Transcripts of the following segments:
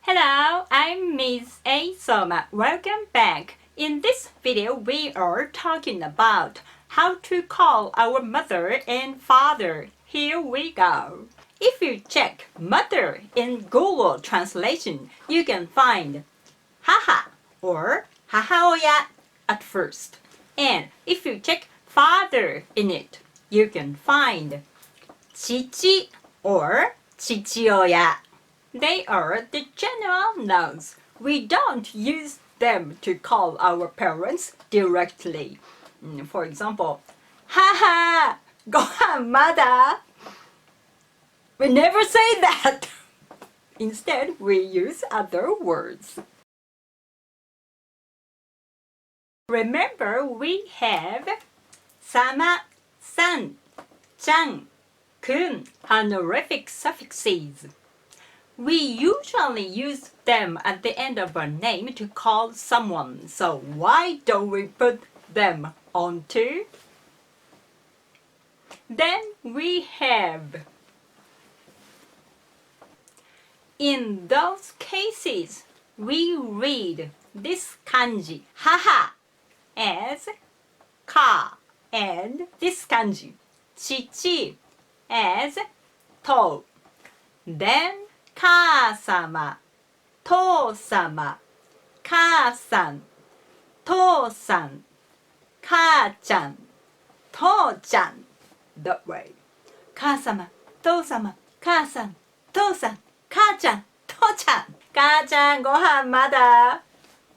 Hello, I'm Ms. A. Soma. Welcome back. In this video, we are talking about how to call our mother and father. Here we go. If you check mother in Google Translation, you can find haha or hahaoya at first. And if you check father in it, you can find chichi or chichioya. They are the general nouns. We don't use them to call our parents directly. For example, haha, gohan mada. We never say that. Instead, we use other words. Remember, we have sama, san, chan, kun honorific suffixes. We usually use them at the end of a name to call someone, so why don't we put them on too? Then we have, in those cases, we read this kanji, haha, as ka, and this kanji, chichi, as to. Then 母様、父様、母さん、父さん、母ちゃん、父ちゃん that way 母様、父様、母さん、父さん、母ちゃん、父ちゃん母ちゃんご飯まだ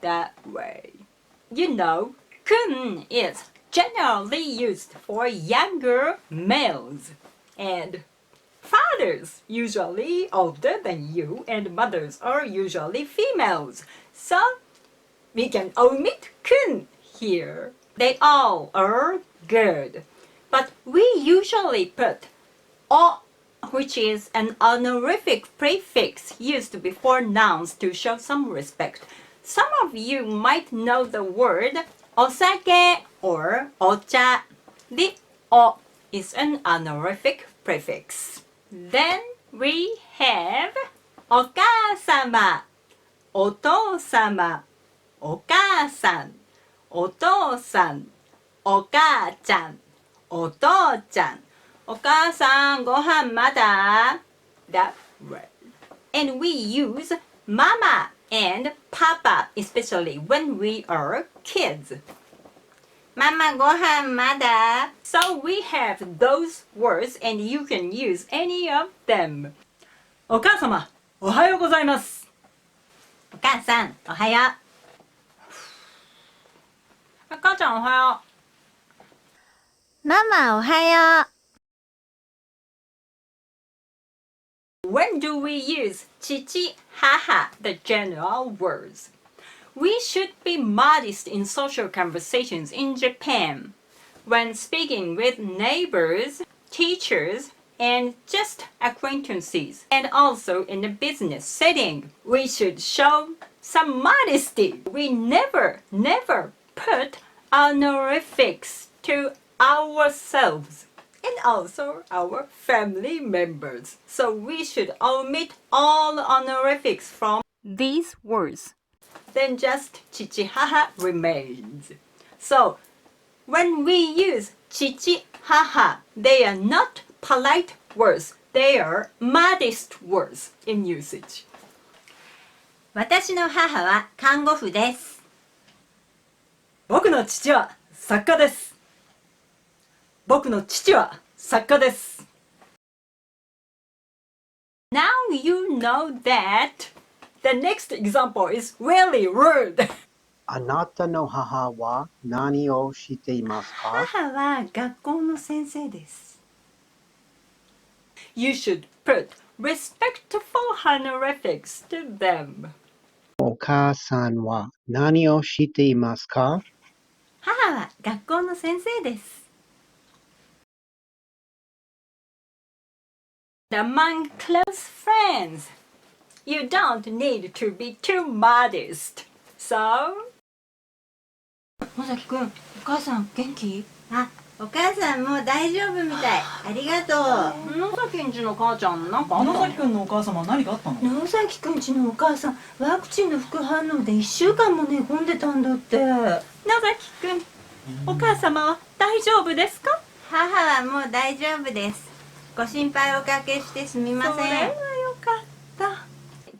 that way You know, kun is generally used for younger males and fathers usually older than you and mothers are usually females. So we can omit kun here. They all are good. But we usually put o, which is an honorific prefix used before nouns to show some respect. Some of you might know the word osake or ocha. The o is an honorific prefix.Then we have お母様、お父様、お母さん、お父さん、お母ちゃん、お父ちゃん。お母さんご飯まだ That way. And we use mama and papa, especially when we are kids.Mama ご飯まだ So we have those words and you can use any of them. お母様、おはようございます。お母さん、おはよう。お母ちゃん、おはよう。ママ、おはよう。When do we use 父、母, the general words?We should be modest in social conversations in Japan. When speaking with neighbors, teachers, and just acquaintances, and also in a business setting, we should show some modesty. We never put honorifics to ourselves and also our family members. So we should omit all honorifics from these words.Then just chichi haha remains. So, when we use chichi haha, they are not polite words. They are modest words in usage. 私の母は看護婦です。僕の父は作家です。僕の父は作家です。Now you know that.The next example is really rude. あなたの母は何をしていますか？母は学校の先生です。You should put respectful honorifics to them. お母さんは何をしていますか？母は学校の先生です。Among close friends.You don't need to be too modest. So? 尾崎くん、お母さん元気？あ、お母さんもう大丈夫みたい。ありがとう。野崎んちの母ちゃんなんかあった野崎くんのお母様は何かあったの？野崎くんちのお母さん、ワクチンの副反応で1週間も寝込んでたんだって。野崎くん、お母様は大丈夫ですか？母はもう大丈夫です。ご心配おかけしてすみません。それはよかった。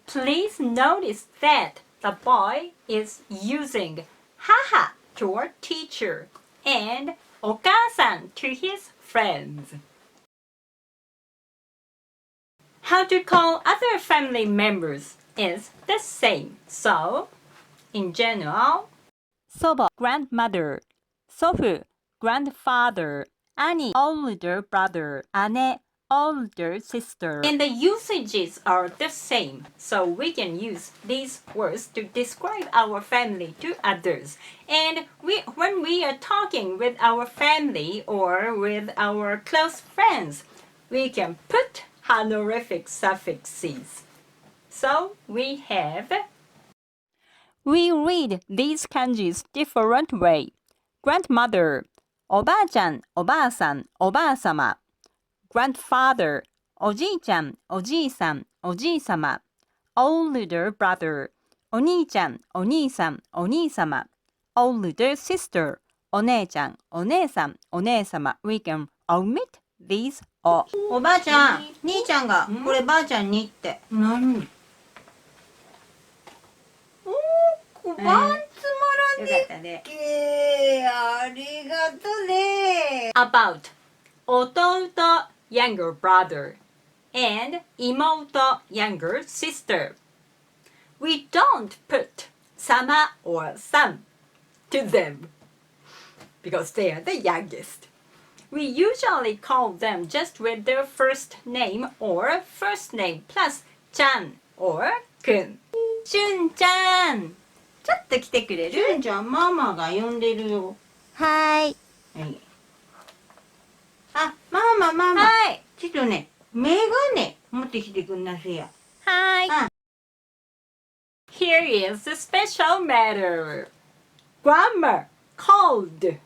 Please notice that the boy is using haha to our teacher and okaasan to his friends. How to call other family members is the same. So, in general, 祖母 grandmother, 祖父 grandfather, 兄 older brother, 姉 older sister. And the usages are the same. So we can use these words to describe our family to others. And when we are talking with our family or with our close friends, we can put honorific suffixes. So we read these kanjis different way. Grandmother, おばあちゃん、おばあさん、おばあさま。Grandfather, おじいちゃん、おじいさん、おじいさま。Older brother, お兄ちゃん、お兄さん、お兄さま。Older sister, お姉ちゃん、お姉さん、お姉さま。We can omit these all. おばあちゃん、兄ちゃんがこればあちゃんにって。何？小判つまらねよかったね。ありがとね。 About 弟 younger brother and 妹 younger sister. We don't put sama or san to them because they are the youngest. We usually call them just with their first name or first name plus chan or kun. しゅんちゃん、ちょっと来てくれる？しゅんちゃん、ママが呼んでるよ。はい。あ、ママ。はい。ちょっとね、メガネ持ってきてくんなせや。はい。Here is a special matter. Grandma called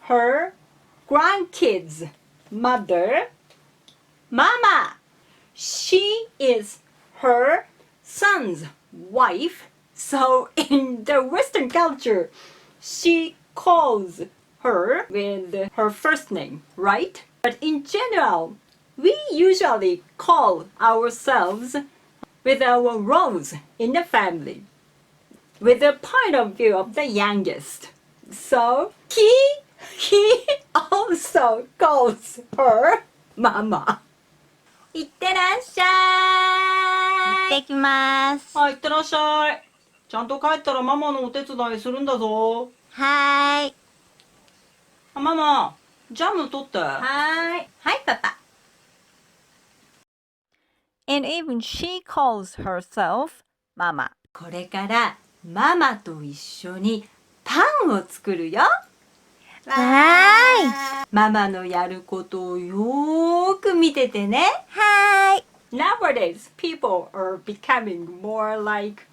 her grandkids mother Mama. She is her son's wife. So in the Western culture, she calls her with her first name, right? But in general, we usually call ourselves with our roles in the family, with the point of view of the youngest. So he also calls her Mama. いってらっしゃい。行ってきます。はい、いってらっしゃい。ちゃんと帰ったらママのお手伝いするんだぞ。はーい。ママ、ジャム取って。はい、パパ。And even she calls herself Mama. これからママと一緒にパンを作るよ。わーい。ママのやることをよーく見ててね。はーい。Nowadays, people are becoming more like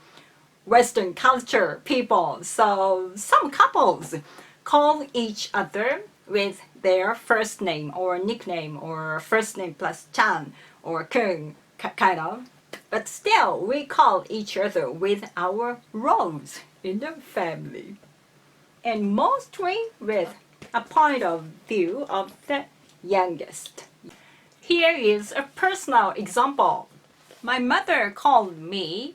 Western culture people. So some couples call each other with their first name or nickname or first name plus chan or kun, kind of. But still, we call each other with our roles in the family. And mostly with a point of view of the youngest. Here is a personal example. My mother called me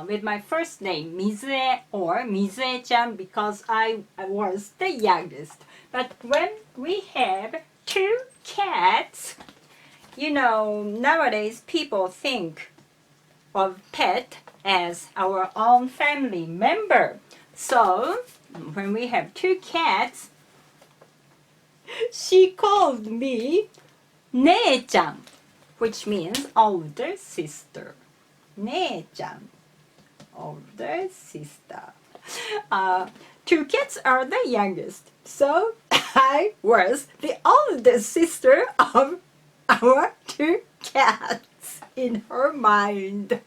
with my first name Mizue or Mizue-chan because I was the youngest. But when we have two cats, you know, nowadays people think of pet as our own family member. So when we have two cats, she called me 姉ちゃん which means older sister. 姉ちゃん older sister. Two cats are the youngest, so I was the oldest sister of our two cats in her mind.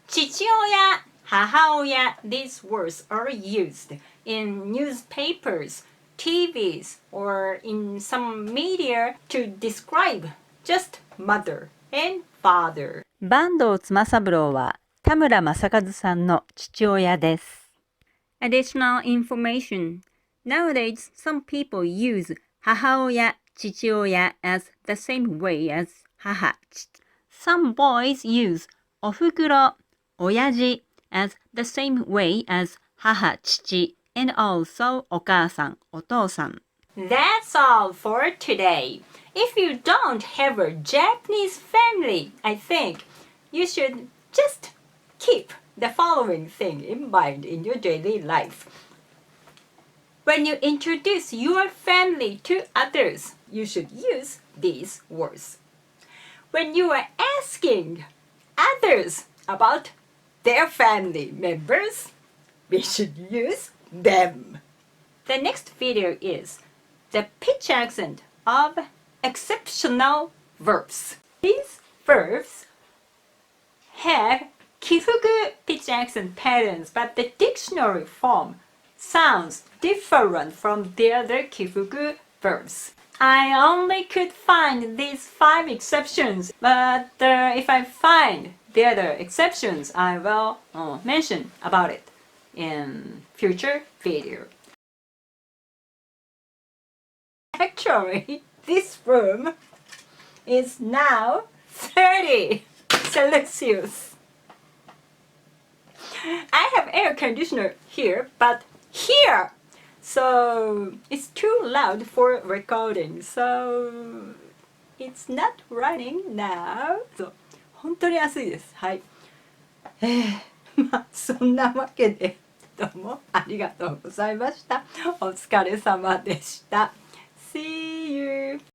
父親母親 these words are used in newspapers, TVs, or in some media to describe just mother and father. 坂東妻三郎は田村正和さんの父親です。Additional information. Nowadays, some people use 母親、父親 as the same way as 母、父。Some boys use おふくろ、親父 as the same way as 母、父 and also お母さん、お父さん。That's all for today. If you don't have a Japanese family, I think you should just keep the following thing in mind in your daily life. When you introduce your family to others, you should use these words. When you are asking others about their family members, we should use them. The next video is the pitch accent of exceptional verbs. These verbs have 起伏 pitch accent patterns, but the dictionary form sounds different from the other 起伏 verbs. I only could find these 5 exceptions, but if I find the other exceptions, I will mention about it in future video. Actually, this room is now 30 Celsius. I have air conditioner here, but here, so it's too loud for recording, so it's not running now. そう本当に暑いです。はい。まあそんなわけでどうもありがとうございました。お疲れ様でした。See you!